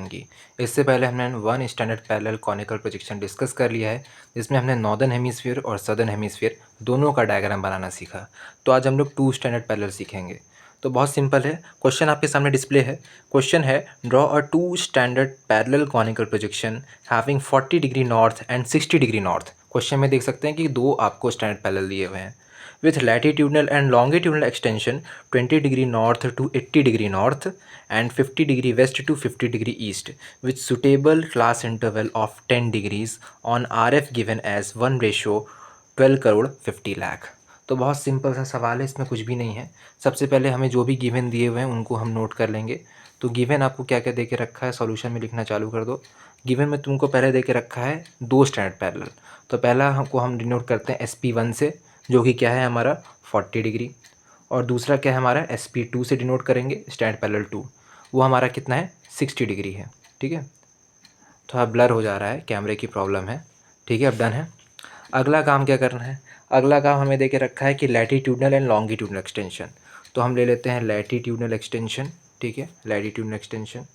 Projection की। इससे पहले हमने one standard parallel conical projection discuss कर लिया है, जिसमें हमने नॉर्दर्न हेमिस्फीयर और सदर्न हेमिस्फीयर दोनों का डायग्राम बनाना सीखा। तो आज हम लोग टू स्टैंडर्ड पैरेलल सीखेंगे। तो बहुत सिंपल है, क्वेश्चन आपके सामने डिस्प्ले है। क्वेश्चन है, draw a two standard parallel conical projection having 40 degree north and 60 degree north. Question में देख सकते हैं कि दो आपको स्टैंडर्ड पैरेलल दिए हुए हैं with latitudinal and longitudinal extension 20 degree north to 80 degree north and 50 degree west to 50 degree east with suitable class interval of 10 degrees on RF given as 1:12 crore 50 lakh. तो बहुत सिंपल सा सवाल है, इसमें कुछ भी नहीं है। सबसे पहले हमें जो भी गिवन दिए हुए हैं उनको हम नोट कर लेंगे। तो गिवन आपको क्या क्या दे के रखा है, सॉल्यूशन में लिखना चालू कर दो। गिवन में तुमको पहले दे के रखा है दो स्टैंडर्ड पैरेलल। तो पहला हमको हम डिनोट करते हैं SP1 से, जो कि क्या है हमारा 40 डिग्री, और दूसरा क्या है हमारा SP2 से डिनोट करेंगे स्टैंडर्ड पैरेलल 2, वो हमारा कितना है 60 डिग्री है। ठीक है, थोड़ा ब्लर हो जा रहा है, कैमरे की प्रॉब्लम है। ठीक है, अब डन है। अगला काम क्या करना है, अगला काम हमें दे के रखा है कि लैटिट्यूडनल एंड लॉन्गिट्यूडनल एक्सटेंशन। तो हम ले लेते हैं लैटिट्यूडनल एक्सटेंशन। ठीक है, लैटिट्यूडनल एक्सटेंशन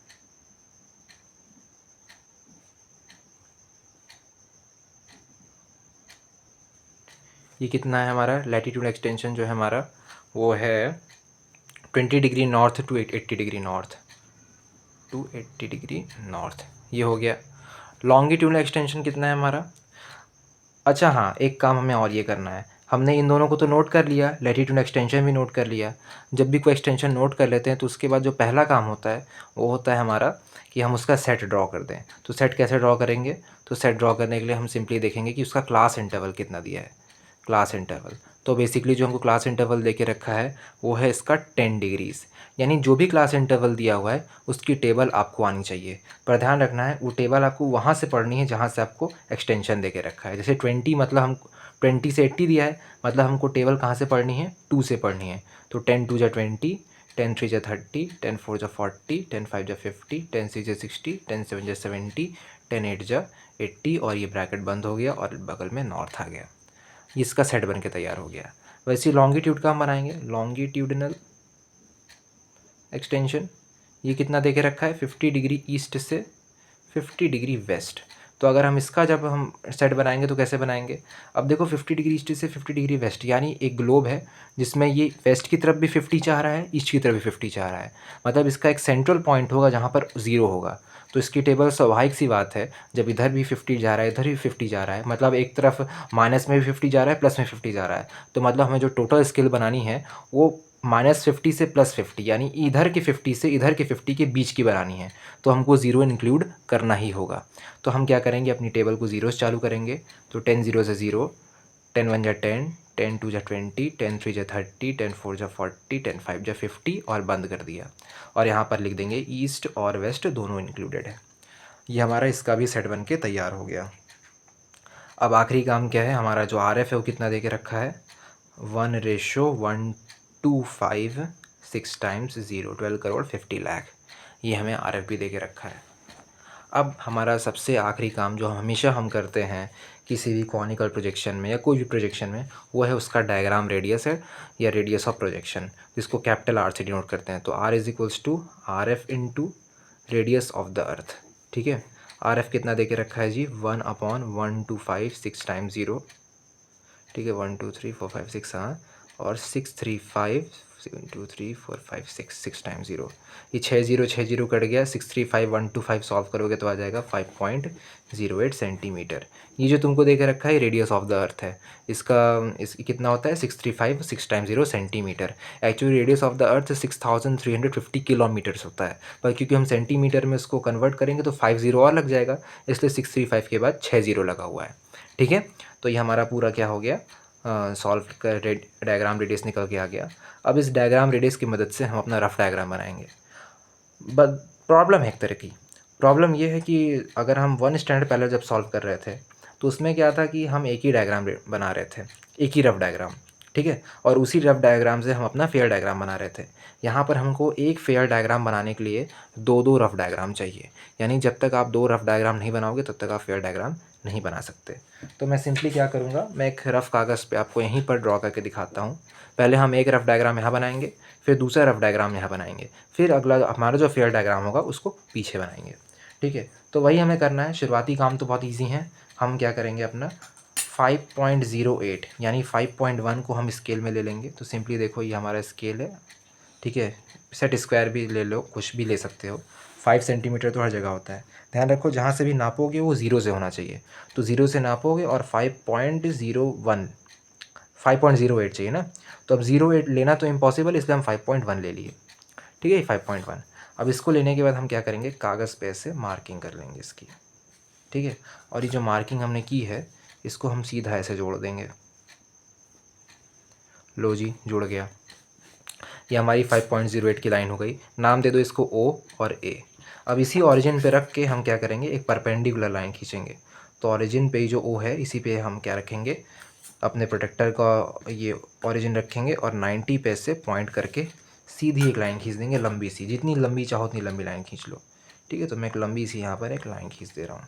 ये कितना है हमारा, लैटिट्यूड एक्सटेंशन जो है हमारा वो है 20 degree north to 80 degree north to 80 degree north, ये हो गया। लॉन्गिट्यूडनल एक्सटेंशन कितना है हमारा, अच्छा हाँ, एक काम हमें और ये करना है, हमने इन दोनों को तो नोट कर लिया, लैटिट्यूड एक्सटेंशन भी नोट कर लिया। जब भी कोई एक्सटेंशन नोट कर लेते हैं तो उसके बाद जो पहला काम होता है वो होता है हमारा कि हम उसका सेट ड्रॉ कर दें। तो सेट कैसे ड्रॉ करेंगे, तो सेट ड्रॉ करने के लिए हम सिंपली देखेंगे कि उसका क्लास इंटरवल कितना दिया है, क्लास इंटरवल। तो बेसिकली जो हमको क्लास इंटरवल दे के रखा है वो है इसका 10 डिग्रीज़, यानी जो भी क्लास इंटरवल दिया हुआ है उसकी टेबल आपको आनी चाहिए। पर ध्यान रखना है, वो टेबल आपको वहाँ से पढ़नी है जहाँ से आपको एक्सटेंशन दे के रखा है। जैसे 20 मतलब हम 20 से 80 दिया है, मतलब हमको टेबल कहाँ से पढ़नी है, 2 से पढ़नी है। तो 10 2 जा 20, 10 3 जा 30, 10 4 जा 40, 10 5 जा 50, 10 6 जा 60, 10 7 जा 70, 10 8 जा 80, और ये ब्रैकेट बंद हो गया और बगल में नॉर्थ आ गया। इसका सेट बन के तैयार हो गया। वैसे लॉन्गिट्यूड का हम बनाएंगे, लॉन्गिट्यूडनल एक्सटेंशन ये कितना दे के रखा है 50 डिग्री ईस्ट से 50 डिग्री वेस्ट। तो अगर हम इसका जब हम सेट बनाएंगे तो कैसे बनाएंगे, अब देखो 50 डिग्री ईस्ट से 50 डिग्री वेस्ट, यानी एक ग्लोब है जिसमें ये वेस्ट की तरफ भी 50 चाह रहा है, ईस्ट की तरफ भी 50 चाह रहा है। मतलब इसका एक सेंट्रल पॉइंट होगा जहाँ पर 0 होगा। तो इसकी टेबल स्वाभाविक सी बात है, जब इधर भी 50 जा रहा है इधर भी 50 जा रहा है, मतलब एक तरफ माइनस में भी 50 जा रहा है प्लस में 50 जा रहा है। तो मतलब हमें जो टोटल स्केल बनानी है वो -50 से +50, यानी इधर के 50 से इधर के 50 के बीच की बनानी है। तो हमको 0 इंक्लूड करना ही होगा। तो हम क्या करेंगे, अपनी टेबल को 0 से चालू करेंगे। तो 10 0 से 0, 10 1 जा 10, 10 2 जा 20, 10 3 जा 30, 10 4 जा 40, 10 5 जा 50 और बंद कर दिया। और यहाँ पर लिख देंगे ईस्ट और वेस्ट दोनों इंक्लूडेड है। ये हमारा इसका भी सेट बन के तैयार हो गया। अब आखिरी काम क्या है, हमारा जो RF है वो कितना दे के रखा है 1:125 6 टाइम्स 0 12 करोड़ 50 लाख। ये हमें RF भी दे के रखा है। अब हमारा सबसे आखिरी काम जो हमेशा हम करते हैं किसी भी कॉनिकल प्रोजेक्शन में या कोई भी प्रोजेक्शन में, वो है उसका डायग्राम रेडियस है या रेडियस ऑफ प्रोजेक्शन, जिसको कैपिटल R से डिनोट करते हैं। तो R = RF into radius of the earth. ठीक है, RF कितना दे के रखा है जी 1/125 6 टाइम्स 0। ठीक है, 1 2 3 4 5 6, हाँ, और 6 3 5 7 2 3 4 5 6 टाइम्स 0। ये 6 0 6 0 कट गया, 6 3 5 1 2 5 सॉल्व करोगे तो आ जाएगा 5.08 सेंटीमीटर। ये जो तुमको दे के रखा है रेडियस ऑफ द अर्थ है, इस कितना होता है 635 6 times 0 centimetre. Actually radius of the earth 6350 kilometres होता है, पर क्योंकि हम सेंटीमीटर में इसको कन्वर्ट करेंगे तो 5 0 और लग जाएगा, इसलिए 635 के बाद 6 0 लगा हुआ है। ठीक है, तो ये हमारा पूरा क्या हो गया, सॉल्व कर डायग्राम रेडियस निकल के आ गया। अब इस डायग्राम रेडियस की मदद से हम अपना रफ डायग्राम बनाएंगे। बट प्रॉब्लम है एक तरह की, प्रॉब्लम ये है कि अगर हम वन स्टैंडर्ड पैरेलल जब सॉल्व कर रहे थे तो उसमें क्या था कि हम एक ही डायग्राम बना रहे थे, एक ही रफ डायग्राम। ठीक है, और उसी रफ डायग्राम से हम अपना फेयर डायग्राम बना रहे थे। यहाँ पर हमको एक फेयर डायग्राम बनाने के लिए दो दो रफ डायग्राम चाहिए, यानी जब तक आप दो रफ डायग्राम नहीं बनाओगे तब तक आप फेयर डायग्राम नहीं बना सकते। तो मैं सिंपली क्या करूँगा, मैं एक रफ़ कागज़ पे आपको यहीं पर ड्रॉ करके दिखाता हूँ। पहले हम एक रफ़ डायग्राम यहाँ बनाएंगे, फिर दूसरा रफ़ डायग्राम यहाँ बनाएंगे, फिर अगला हमारा जो फेयर डायग्राम होगा उसको पीछे बनाएंगे। ठीक है, तो वही हमें करना है। शुरुआती काम तो बहुत ईजी है। हम क्या करेंगे, अपना 5.08 यानी 5.1 को हम स्केल में ले लेंगे। तो सिंपली देखो, ये हमारा स्केल है, ठीक है। सेट स्क्वायर भी ले लो, कुछ भी ले सकते हो। 5 सेंटीमीटर तो हर जगह होता है। ध्यान रखो, जहाँ से भी नापोगे वो ज़ीरो से होना चाहिए। तो ज़ीरो से नापोगे और 5.08 चाहिए ना। तो अब 0.8 लेना तो इम्पॉसिबल, इसलिए हम 5.1 ले लिए। ठीक है, 5.1। अब इसको लेने के बाद हम क्या करेंगे, कागज़ पे ऐसे मार्किंग कर लेंगे इसकी। ठीक है, और ये जो मार्किंग हमने की है, इसको हम सीधा ऐसे जोड़ देंगे। लो जी, जुड़ गया। ये हमारी 5.08 की लाइन हो गई। नाम दे दो इसको O और A। अब इसी ओरिजिन पे रख के हम क्या करेंगे, एक परपेंडिकुलर लाइन खींचेंगे। तो ओरिजिन पे जो O है, इसी पे हम क्या रखेंगे, अपने प्रोटेक्टर का ये ओरिजिन रखेंगे और 90 पे से पॉइंट करके सीधी एक लाइन खींच देंगे, लंबी सी। जितनी लंबी चाहो उतनी लंबी लाइन खींच लो। ठीक है, तो मैं एक लंबी सी यहाँ पर एक लाइन खींच दे रहा हूँ।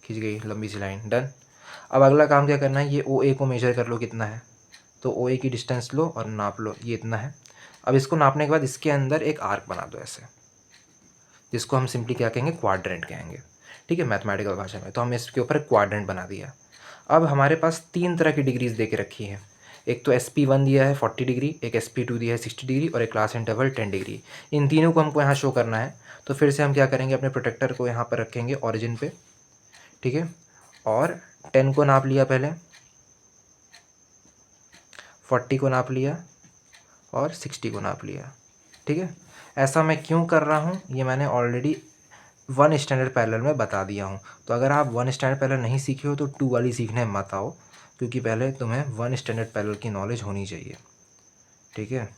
खींच गई लंबी सी लाइन, डन। अब अगला काम क्या करना है, ये OA को मेजर कर लो कितना है। तो OA की डिस्टेंस लो और नाप लो, ये इतना है। अब इसको नापने के बाद इसके अंदर एक आर्क बना दो ऐसे, जिसको हम सिंपली क्या कहेंगे, क्वाड्रेंट कहेंगे। ठीक है, मैथमेटिकल भाषा में। तो हम इसके ऊपर क्वाड्रेंट बना दिया। अब हमारे पास 3 तरह की डिग्रीज दे के रखी है। एक तो SP1 दिया है 40 डिग्री, एक SP2 दिया है 60 डिग्री और एक क्लास इंटरवल 10 डिग्री। इन तीनों को हमको यहाँ शो करना है। तो फिर से हम क्या करेंगे, अपने प्रोटेक्टर को यहाँ पर रखेंगे ऑरिजिन पे। ठीक है, और 10 को नाप लिया, पहले 40 को नाप लिया और 60 को नाप लिया। ठीक है, ऐसा मैं क्यों कर रहा हूँ, ये मैंने ऑलरेडी 1 स्टैंडर्ड पैरेलल में बता दिया हूँ। तो अगर आप 1 स्टैंडर्ड पैरेलल नहीं सीखे हो तो 2 वाली सीखने मत आओ, क्योंकि पहले तुम्हें 1 स्टैंडर्ड पैरेलल की नॉलेज होनी चाहिए। ठीक है,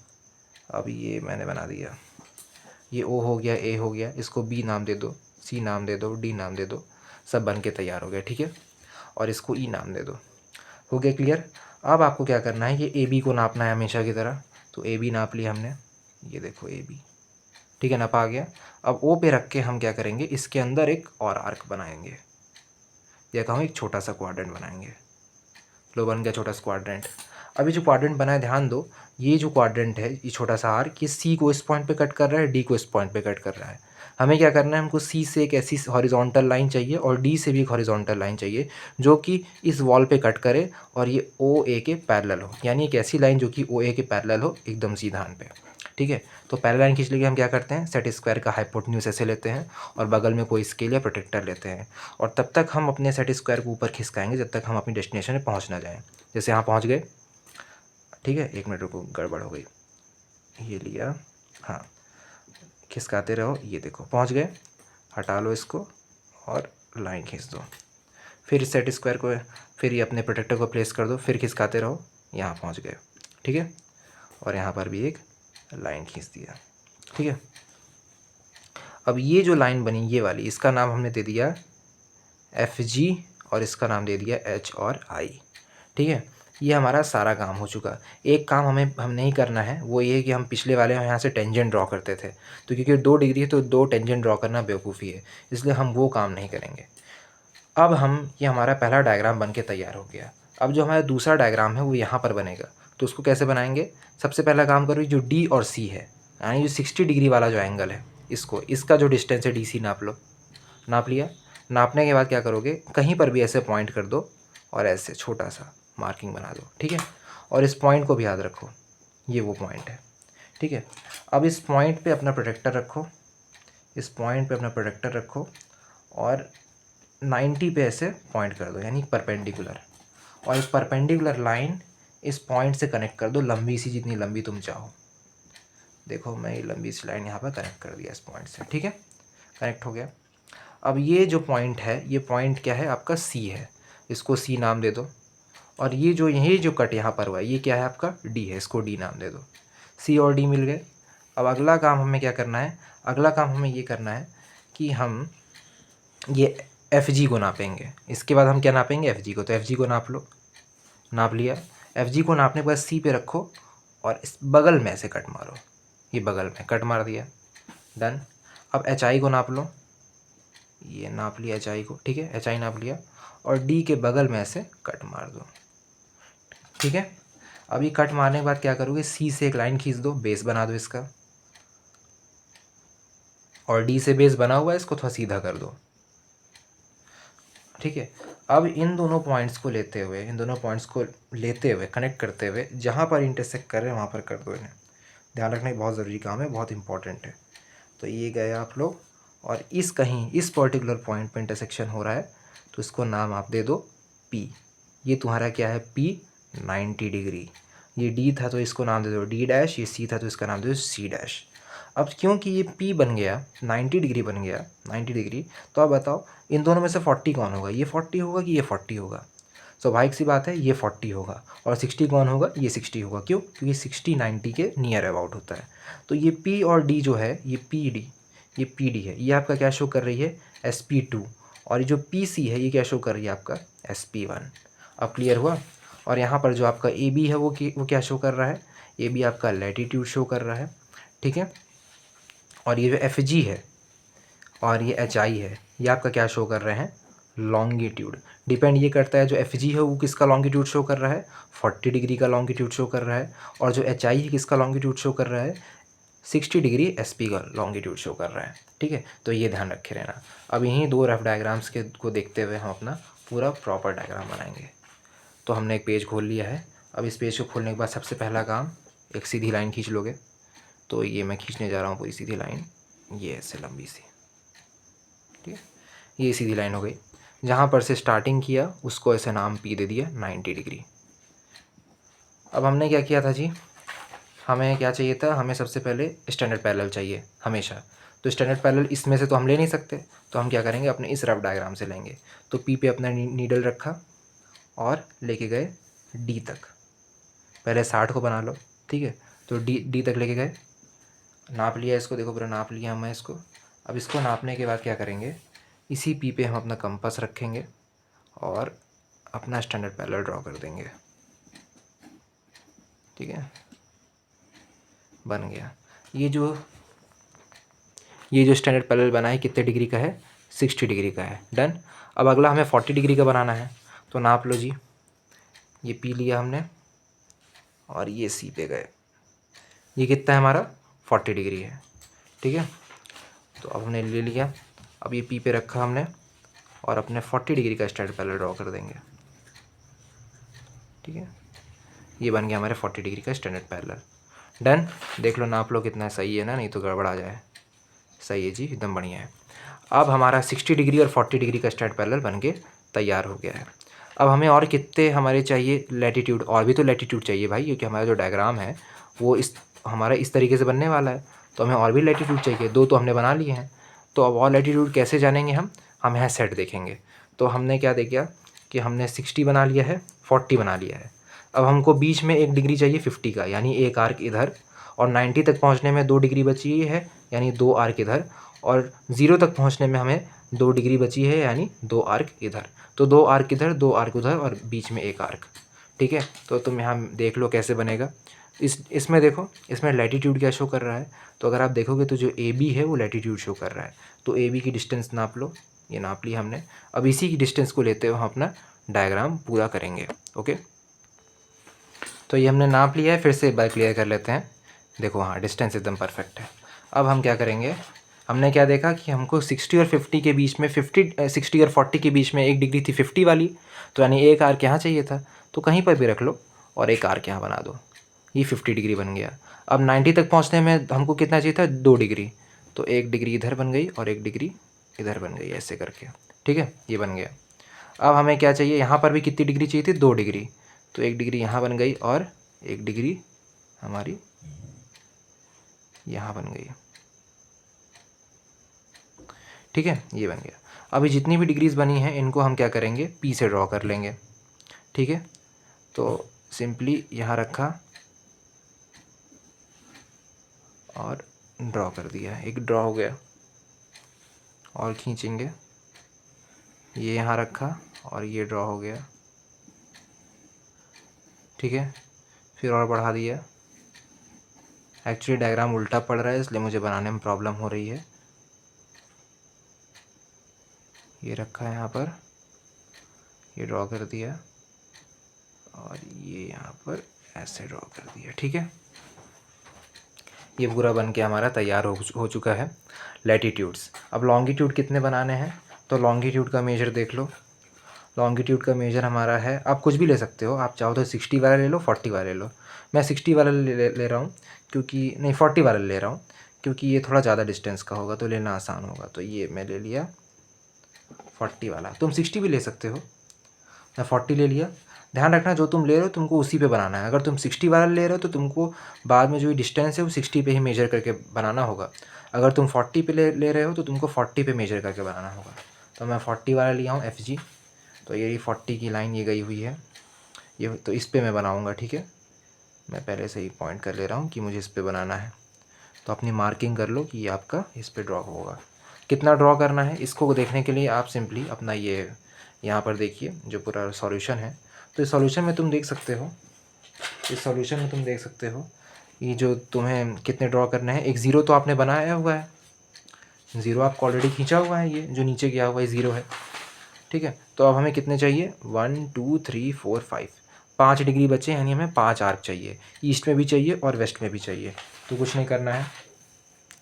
अब ये मैंने बना दिया। ये O हो गया, A हो गया, इसको B नाम दे दो, C नाम दे दो, D नाम दे दो। सब बन के तैयार हो गया। ठीक है, और इसको E नाम दे दो। हो गया क्लियर। अब आपको क्या करना है, ये AB को नापना है हमेशा की तरह। तो AB नाप लिया हमने, ये देखो AB। ठीक है, नापा आ गया। अब O पे रख के हम क्या करेंगे, इसके अंदर एक और आर्क बनाएंगे, या कहूँ एक छोटा सा क्वाड्रेंट बनाएंगे। लो, बन गया छोटा सा क्वाड्रेंट। अभी जो क्वाड्रेंट बना है, ध्यान दो, ये जो क्वाड्रेंट है, ये छोटा सा आर्क, ये C को इस पॉइंट पे कट कर रहा है, D को इस पॉइंट पे कट कर रहा है। हमें क्या करना है, हमको C से एक ऐसी हॉरिजॉन्टल लाइन चाहिए और D से भी एक हॉरिजॉन्टल लाइन चाहिए, जो कि इस वॉल पे कट करे और ये OA के पैरेलल हो। यानी एक ऐसी लाइन जो कि OA के पैरेलल हो, एकदम सीधा पे। ठीक है, तो पहले लाइन खींच लेके हम क्या करते हैं, सेट स्क्वायर का हाइपोटेन्यूज ऐसे लेते हैं और बगल में कोई स्केल या प्रोटेक्टर लेते हैं। और तब तक हम अपने सेट स्क्वायर को ऊपर खिसकाएंगे जब तक हम अपनी डेस्टिनेशन में पहुंच ना जाएं। जैसे यहाँ पहुंच गए। ठीक है, 1 मिनट रुको, गड़बड़ हो गई। ये लिया, हाँ, खिसकाते रहो, ये देखो पहुंच गए। हटा लो इसको और लाइन खींच दो। फिर सेट स्क्वायर को, फिर ये अपने प्रोटेक्टर को प्लेस कर दो, फिर खिसकाते रहो, यहाँ पहुँच गए। ठीक है, और यहाँ पर भी एक लाइन खींच दिया। ठीक है, अब ये जो लाइन बनी, ये वाली, इसका नाम हमने दे दिया FG और इसका नाम दे दिया H और I। ठीक है, ये हमारा सारा काम हो चुका। एक काम हम नहीं करना है, वो ये है कि हम पिछले वाले में यहाँ से टेंजेंट ड्रॉ करते थे। तो क्योंकि 2 डिग्री है तो 2 टेंजेंट ड्रॉ करना बेवकूफ़ी है, इसलिए हम वो काम नहीं करेंगे। अब ये हमारा पहला डायग्राम बन के तैयार हो गया। अब जो हमारा दूसरा डायग्राम है वो यहाँ पर बनेगा। तो उसको कैसे बनाएंगे, सबसे पहला काम करो, जो D और C है, यानी जो 60 डिग्री वाला जो एंगल है, इसका जो डिस्टेंस है DC नाप लो। नाप लिया। नापने के बाद क्या करोगे, कहीं पर भी ऐसे पॉइंट कर दो और ऐसे छोटा सा मार्किंग बना दो। ठीक है, और इस पॉइंट को भी याद रखो, ये वो पॉइंट है। ठीक है, अब इस पॉइंट पे अपना प्रोटेक्टर रखो, इस पॉइंट पे अपना प्रोटेक्टर रखो और 90 पे ऐसे पॉइंट कर दो, यानी परपेंडिकुलर। और एक परपेंडिकुलर लाइन इस पॉइंट से कनेक्ट कर दो, लंबी सी, जितनी लंबी तुम चाहो। देखो, मैं ये लंबी सी लाइन यहाँ पर कनेक्ट कर दिया इस पॉइंट से। ठीक है, कनेक्ट हो गया। अब ये जो पॉइंट है, ये पॉइंट क्या है, आपका C है, इसको C नाम दे दो। और ये जो कट यहाँ पर हुआ है, ये क्या है, आपका D है, इसको D नाम दे दो। C और D मिल गए। अब अगला काम हमें क्या करना है, अगला काम हमें ये करना है कि हम ये FG को नापेंगे। इसके बाद हम क्या नापेंगे, FG को। तो FG को नाप लो, नाप लिया। FG को नापने के बाद C पे रखो और इस बगल में ऐसे कट मारो, ये बगल में कट मार दिया, डन। अब HI को नाप लो, ये नाप लिया HI को। ठीक है, HI नाप लिया और D के बगल में ऐसे कट मार दो। ठीक है, अब ये कट मारने के बाद क्या करोगे, C से एक लाइन खींच दो, बेस बना दो इसका। और डी से बेस बना हुआ है, इसको थोड़ा सीधा कर दो, ठीक है। अब इन दोनों पॉइंट्स को लेते हुए, कनेक्ट करते हुए जहाँ पर इंटरसेक्ट कर रहे हैं वहाँ पर कर दो इन्हें। ध्यान रखना बहुत ज़रूरी काम है, बहुत इंपॉर्टेंट है। तो ये गए आप लोग, और इस पर्टिकुलर पॉइंट पे इंटरसेक्शन हो रहा है, तो इसको नाम आप दे दो P। ये तुम्हारा क्या है, P 90 डिग्री। ये D था तो इसको नाम दे दो D डैश, ये C था तो इसका नाम दे दो C डैश। अब क्योंकि ये P बन गया 90 डिग्री बन गया 90 डिग्री, तो अब बताओ इन दोनों में से 40 कौन होगा, ये 40 होगा कि ये 40 होगा। स्वाभाविक सी बात है, ये 40 होगा। और 60 कौन होगा, ये 60 होगा। क्यों? क्योंकि 60 90 के नियर अबाउट होता है। तो ये P और D जो है, ये PD है, ये आपका क्या शो कर रही है, SP2। और ये जो PC है ये क्या शो कर रही है, आपका SP1। अब क्लियर हुआ। और यहाँ पर जो आपका AB है वो क्या शो कर रहा है, AB आपका लैटिट्यूड शो कर रहा है, ठीक है। और ये जो FG है और ये HI है, ये आपका क्या शो कर रहे हैं, लॉन्गिट्यूड। डिपेंड ये करता है जो FG है वो किसका लॉन्गिट्यूड शो कर रहा है, 40 डिग्री का लॉन्गिट्यूड शो कर रहा है। और जो HI है किसका लॉन्गिट्यूड शो कर रहा है, 60 डिग्री SP का लॉन्गिट्यूड शो कर रहा है, ठीक है। तो ये ध्यान रखे रहना। अब यहीं दो रफ डायग्राम्स को देखते हुए हम अपना पूरा प्रॉपर डायग्राम बनाएंगे। तो हमने एक पेज खोल लिया है। अब इस पेज को खोलने के बाद सबसे पहला काम, एक सीधी लाइन खींच लोगे। तो ये मैं खींचने जा रहा हूँ पूरी सीधी लाइन, ये ऐसे लंबी सी, ठीक है। ये सीधी लाइन हो गई। जहाँ पर से स्टार्टिंग किया उसको ऐसे नाम P दे दिया 90 डिग्री। अब हमने क्या किया था जी, हमें क्या चाहिए था, हमें सबसे पहले स्टैंडर्ड पैरेलल चाहिए हमेशा। तो स्टैंडर्ड पैरेलल इसमें से तो हम ले नहीं सकते, तो हम क्या करेंगे, अपने इस रफ डायग्राम से लेंगे। तो P पे अपना नीडल रखा और लेके गए D तक। पहले 60 को बना लो, ठीक है। तो D तक लेके गए, नाप लिया इसको, देखो पूरा नाप लिया हमने इसको। अब इसको नापने के बाद क्या करेंगे, इसी P पे हम अपना कंपास रखेंगे और अपना स्टैंडर्ड पैरेलल ड्रॉ कर देंगे, ठीक है। बन गया। ये जो स्टैंडर्ड पैरेलल बना है कितने डिग्री का है, 60 डिग्री का है। डन। अब अगला हमें 40 डिग्री का बनाना है। तो नाप लो जी, ये P लिया हमने और ये C पे गए। ये कितना है हमारा, 40 डिग्री है, ठीक है। तो अब हमने ले लिया। अब ये P पे रखा हमने और अपने 40 डिग्री का स्टैंडर्ड पैरेलल ड्रॉ कर देंगे, ठीक है। ये बन गया हमारे 40 डिग्री का स्टैंडर्ड पैरेलल। डन। देख लो नाप लो कितना सही है ना, नहीं तो गड़बड़ा जाए। सही है जी, एकदम बढ़िया है। अब हमारा 60 डिग्री और 40 डिग्री का स्टैंडर्ड पैरेलल बन के तैयार हो गया है। अब हमें और कितने हमारे चाहिए, लैटिट्यूड, और भी तो लैटिट्यूड चाहिए भाई, क्योंकि हमारा जो डायग्राम है वो हमारा इस तरीके से बनने वाला है। तो हमें और भी लैटिट्यूड चाहिए, दो तो हमने बना लिए हैं। तो अब और लैटिट्यूड कैसे जानेंगे हम यहाँ सेट देखेंगे। तो हमने क्या देखा कि हमने 60 बना लिया है, 40 बना लिया है। अब हमको बीच में 1 डिग्री चाहिए 50 का, यानी एक आर्क इधर। और 90 तक पहुँचने में 2 डिग्री बची है, यानी 2 आर्क इधर। और 0 तक पहुँचने में हमें 2 डिग्री बची है, यानी 2 आर्क इधर। तो 2 आर्क इधर, 2 आर्क उधर और बीच में 1 आर्क, ठीक है। तो तुम यहाँ देख लो कैसे बनेगा। इसमें देखो, इसमें लैटिट्यूड क्या शो कर रहा है। तो अगर आप देखोगे तो जो AB है वो लैटिट्यूड शो कर रहा है। तो AB की डिस्टेंस नाप लो, ये नाप ली हमने। अब इसी की डिस्टेंस को लेते हुए हम अपना डायग्राम पूरा करेंगे, ओके। तो ये हमने नाप लिया है, फिर से एक बार क्लियर कर लेते हैं। देखो हाँ, डिस्टेंस एकदम परफेक्ट है। अब हम क्या करेंगे, हमने क्या देखा कि हमको 60 और 50 के बीच में 60 और 40 के बीच में 1 डिग्री थी 50 वाली। तो यानी एक आर्क यहाँ चाहिए था, तो कहीं पर भी रख लो और एक आर्क यहाँ बना दो। ये 50 डिग्री बन गया। अब 90 तक पहुँचने में हमको कितना चाहिए था, 2 डिग्री। तो 1 डिग्री इधर बन गई और 1 डिग्री इधर बन गई, ऐसे करके, ठीक है। ये बन गया। अब हमें क्या चाहिए, यहाँ पर भी कितनी डिग्री चाहिए थी, 2 डिग्री। तो 1 डिग्री यहाँ बन गई और 1 डिग्री हमारी यहाँ बन गई, ठीक है। ये बन गया। अभी जितनी भी डिग्रीज बनी हैं इनको हम क्या करेंगे, P से ड्रॉ कर लेंगे, ठीक है। तो सिंपली यहाँ रखा और ड्रॉ कर दिया, एक ड्रॉ हो गया। और खींचेंगे, ये यहाँ रखा और ये ड्रॉ हो गया, ठीक है। फिर और बढ़ा दिया। एक्चुअली डायग्राम उल्टा पड़ रहा है इसलिए मुझे बनाने में प्रॉब्लम हो रही है। ये रखा है यहाँ पर, ये ड्रॉ कर दिया और ये यहाँ पर ऐसे ड्रॉ कर दिया, ठीक है। ये पूरा बन के हमारा तैयार हो चुका है। लैटीट्यूड्स, अब लॉन्गिट्यूड कितने बनाने हैं, तो लॉन्गिट्यूड का मेजर देख लो। लॉन्गिट्यूड का मेजर हमारा है, आप कुछ भी ले सकते हो, आप चाहो तो 60 वाला ले लो, 40 वाला ले लो। मैं 60 वाला ले रहा हूँ क्योंकि, नहीं 40 वाला ले रहा हूँ क्योंकि ये थोड़ा ज़्यादा डिस्टेंस का होगा तो लेना आसान होगा। तो ये मैं ले लिया 40 वाला, तुम 60 भी ले सकते हो, मैं 40 ले लिया। ध्यान रखना जो तुम ले रहे हो तुमको उसी पे बनाना है। अगर तुम 60 वाला ले रहे हो तो तुमको बाद में जो डिस्टेंस है वो 60 पे ही मेजर करके बनाना होगा। अगर तुम 40 पे ले रहे हो तो तुमको 40 पे मेजर करके बनाना होगा। तो मैं 40 वाला लिया हूँ FG। तो ये 40 की लाइन ये गई हुई है, ये तो इस पे मैं बनाऊँगा, ठीक है। मैं पहले से ही पॉइंट कर ले रहा हूँ कि मुझे इस पे बनाना है। तो अपनी मार्किंग कर लो कि ये आपका इस पे ड्रॉ होगा। कितना ड्रॉ करना है इसको देखने के लिए आप सिंपली अपना ये यहाँ पर देखिए जो पूरा सॉल्यूशन है। तो इस सॉल्यूशन में तुम देख सकते हो, ये जो तुम्हें कितने ड्रॉ करने हैं। एक ज़ीरो तो आपने बनाया हुआ है, ज़ीरो आपको ऑलरेडी खींचा हुआ है, ये जो नीचे गया हुआ है ज़ीरो है, ठीक है। तो अब हमें कितने चाहिए, 1 2 3 4 5, 5 डिग्री बचे, यानी हमें 5 आर्क चाहिए। ईस्ट में भी चाहिए और वेस्ट में भी चाहिए। तो कुछ नहीं करना है,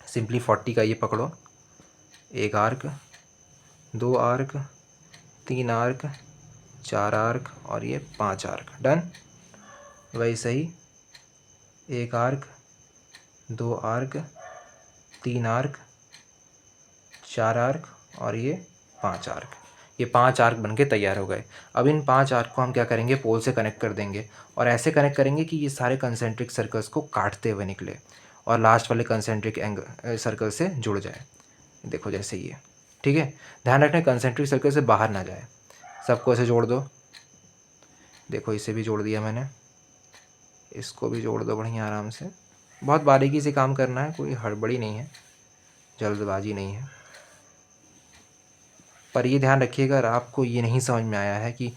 सिंपली 40 का ये पकड़ो, एक आर्क, 2 आर्क, 3 आर्क, 4 आर्क और ये 5 आर्क, डन। वैसे ही एक आर्क, 2 आर्क, 3 आर्क, 4 आर्क और ये 5 आर्क। ये 5 आर्क बनके तैयार हो गए। अब इन 5 आर्क को हम क्या करेंगे, पोल से कनेक्ट कर देंगे और ऐसे कनेक्ट करेंगे कि ये सारे कंसेंट्रिक सर्कल्स को काटते हुए निकले और लास्ट वाले कंसेंट्रिक सर्कल से जुड़ जाए। देखो जैसे ये, ठीक है। ध्यान रखना कंसेंट्रिक सर्कल से बाहर ना जाए। सबको ऐसे जोड़ दो, देखो इसे भी जोड़ दिया मैंने, इसको भी जोड़ दो बढ़िया आराम से। बहुत बारीकी से काम करना है, कोई हड़बड़ी नहीं है, जल्दबाजी नहीं है। पर ये ध्यान रखिएगा, अगर आपको ये नहीं समझ में आया है कि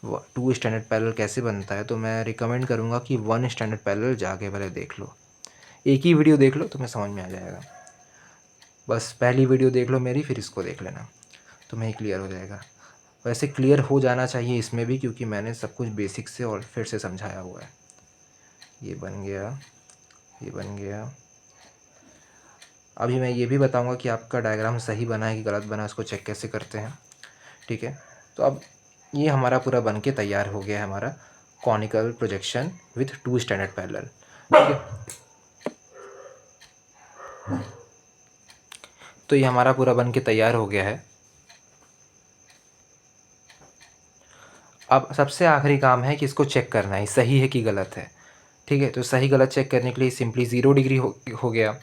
2 स्टैंडर्ड पैरेलल कैसे बनता है तो मैं रिकमेंड करूँगा कि 1 स्टैंडर्ड पैरेलल जाके पहले देख लो। एक ही वीडियो देख लो, तुम्हें समझ में आ जाएगा। बस पहली वीडियो देख लो मेरी, फिर इसको देख लेना, तुम्हें क्लियर हो जाएगा। वैसे क्लियर हो जाना चाहिए इसमें भी, क्योंकि मैंने सब कुछ बेसिक से और फिर से समझाया हुआ है। ये बन गया, ये बन गया। अभी मैं ये भी बताऊंगा कि आपका डायग्राम सही बना है कि गलत बना है, उसको चेक कैसे करते हैं, ठीक है। तो अब ये हमारा पूरा बन के तैयार हो गया है, हमारा conical projection with 2 standard parallel, ठीक है। तो ये हमारा पूरा बन के तैयार हो गया है। अब सबसे आखिरी काम है कि इसको चेक करना है सही है कि गलत है, ठीक है। तो सही गलत चेक करने के लिए सिंपली 0 डिग्री हो गया।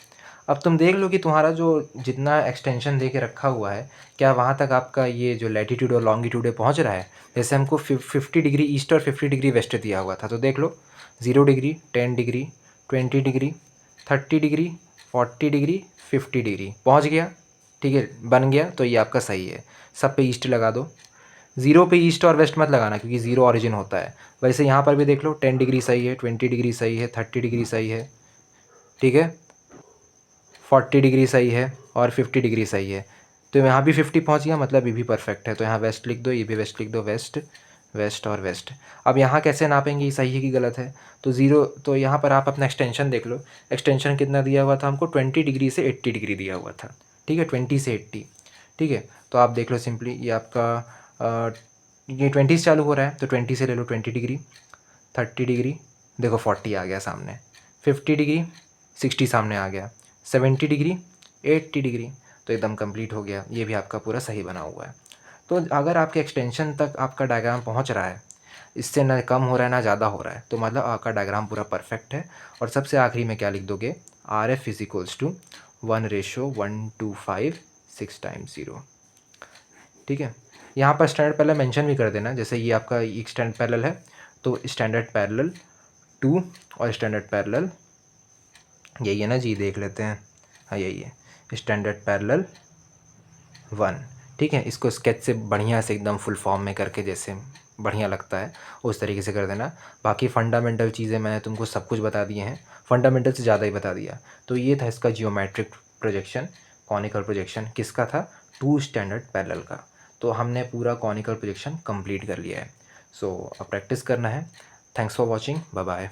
अब तुम देख लो कि तुम्हारा जो जितना एक्सटेंशन दे के रखा हुआ है, क्या वहाँ तक आपका ये जो लैटीट्यूड और लॉन्गिट्यूड है पहुँच रहा है। जैसे हमको 50 डिग्री ईस्ट और 50 डिग्री वेस्ट दिया हुआ था, तो देख लो 0 degree, 10 degree, 20 degree, 30 degree, 40 degree, 50 degree पहुँच गया, ठीक है, बन गया। तो ये आपका सही है। सब पे ईस्ट लगा दो, 0 पे ईस्ट और वेस्ट मत लगाना क्योंकि 0 ऑरिजिन होता है। वैसे यहाँ पर भी देख लो 10 डिग्री सही है, 20 डिग्री सही है, 30 डिग्री सही है, ठीक है, 40 डिग्री सही है और 50 डिग्री सही है। तो यहाँ भी 50 पहुँच गया, मतलब ये भी परफेक्ट है। तो यहाँ वेस्ट लिख दो, ये भी वेस्ट लिख दो, वेस्ट वेस्ट और वेस्ट। अब यहाँ कैसे नापेंगे ये सही है कि गलत है, तो 0, तो यहाँ पर आप अपना एक्सटेंशन देख लो। एक्सटेंशन कितना दिया हुआ था हमको, 20 डिग्री से 80 डिग्री दिया हुआ था, ठीक है, 20 से 80, ठीक है। तो आप देख लो सिंपली, ये आपका ये 20 से चालू हो रहा है तो 20 से ले लो 20 डिग्री, 30 डिग्री, देखो 40 आ गया सामने, 50 डिग्री, 60 सामने आ गया, 70 डिग्री, 80 डिग्री, तो एकदम कंप्लीट हो गया। ये भी आपका पूरा सही बना हुआ है। तो अगर आपके एक्सटेंशन तक आपका डायग्राम पहुंच रहा है, इससे ना कम हो रहा है ना ज़्यादा हो रहा है, तो मतलब आपका डायग्राम पूरा परफेक्ट है। और सबसे आखिरी में क्या लिख दोगे, RF is equals to 1:125 6 times 0, ठीक है। यहाँ पर स्टैंडर्ड पैरेलल मेंशन भी कर देना, जैसे ये आपका एक स्टैंडर्ड पैरेलल है तो स्टैंडर्ड पैरेलल 2 और स्टैंडर्ड पैरेलल यही है ना जी, देख लेते हैं, हाँ यही है, स्टैंडर्ड पैरेलल 1, ठीक है। इसको स्केच से बढ़िया से एकदम फुल फॉर्म में करके जैसे बढ़िया लगता है उस तरीके से कर देना। बाकी फंडामेंटल चीज़ें मैंने तुमको सब कुछ बता दिए हैं, फंडामेंटल से ज़्यादा ही बता दिया। तो ये था इसका जियोमेट्रिक प्रोजेक्शन, कॉनिकल प्रोजेक्शन किसका था, 2 स्टैंडर्ड पैरेलल का। तो हमने पूरा कॉनिकल प्रोजेक्शन कंप्लीट कर लिया है। सो अब प्रैक्टिस करना है। Thanks for watching, bye bye.